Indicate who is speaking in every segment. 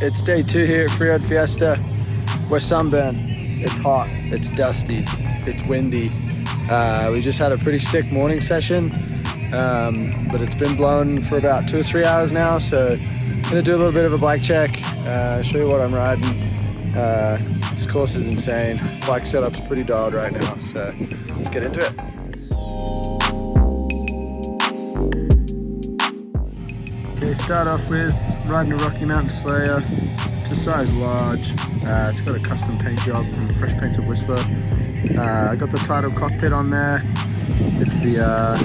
Speaker 1: It's day 2 here at Freeride Fiesta. We're sunburned. It's hot, it's dusty, it's windy. We just had a pretty sick morning session, but it's been blowing for about 2 or 3 hours now, so I'm gonna do a little bit of a bike check, show you what I'm riding. This course is insane. Bike setup's pretty dialed right now, so let's get into it. Okay, start off with riding a Rocky Mountain Slayer. It's a size large. It's got a custom paint job from Fresh Paints of Whistler. I got the Tidal cockpit on there. It's the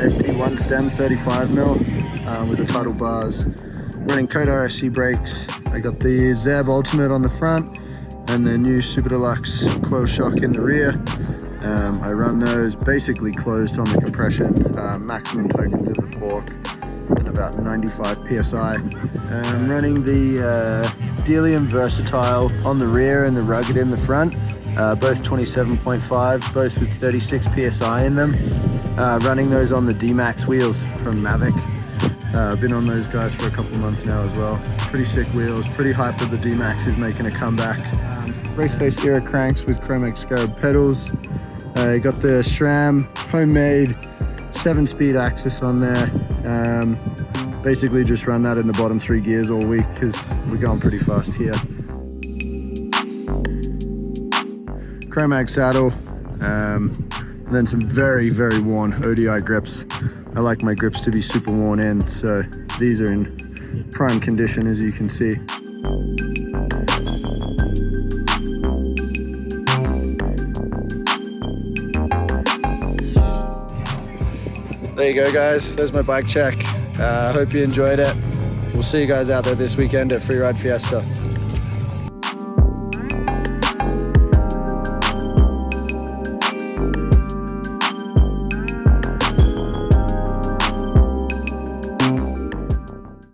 Speaker 1: ST1 stem 35mm with the Tidal bars. Running Code RSC brakes. I got the Zeb Ultimate on the front and the new Super Deluxe Coil Shock in the rear. I run those basically closed on the compression, maximum tokens in the fork, and about 95 PSI. I'm running the Delium Versatile on the rear and the Rugged in the front, both 27.5, both with 36 PSI in them. Running those on the D-Max wheels from Mavic. Been on those guys for a couple months now as well. Pretty sick wheels, pretty hyped that the D-Max is making a comeback. Race Face era cranks with Chromax Scarab pedals. Got the SRAM homemade 7-speed axis on there. Basically just run that in the bottom 3 gears all week because we're going pretty fast here. Chromax saddle, and then some very, very worn ODI grips. I like my grips to be super worn in, so these are in prime condition, as you can see. There you go, guys. There's my bike check. I hope you enjoyed it. We'll see you guys out there this weekend at Freeride Fiesta.